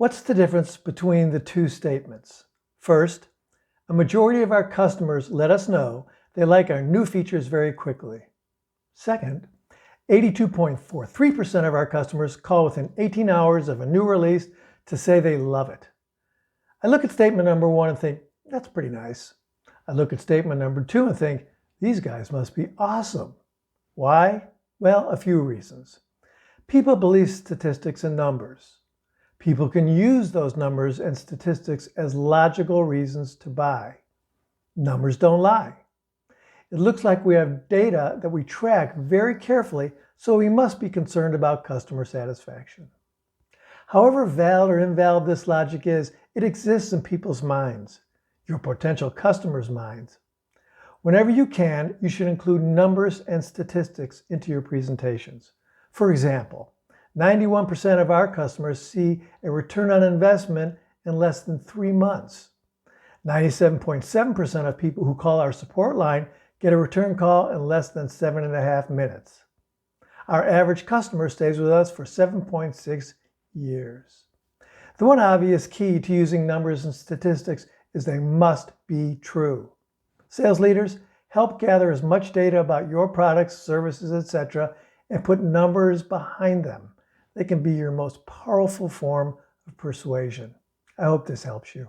What's the difference between the two statements? First, a majority of our customers let us know they like our new features very quickly. Second, 82.43% of our customers call within 18 hours of a new release to say they love it. I look at statement number one and think, that's pretty nice. I look at statement number two and think, these guys must be awesome. Why? Well, a few reasons. People believe statistics and numbers. People can use those numbers and statistics as logical reasons to buy. Numbers don't lie. It looks like we have data that we track very carefully, so we must be concerned about customer satisfaction. However valid or invalid this logic is, it exists in people's minds, your potential customers' minds. Whenever you can, you should include numbers and statistics into your presentations. For example, 91% of our customers see a return on investment in less than 3 months. 97.7% of people who call our support line get a return call in less than 7.5 minutes. Our average customer stays with us for 7.6 years. The one obvious key to using numbers and statistics is they must be true. Sales leaders, help gather as much data about your products, services, etc., and put numbers behind them. They can be your most powerful form of persuasion. I hope this helps you.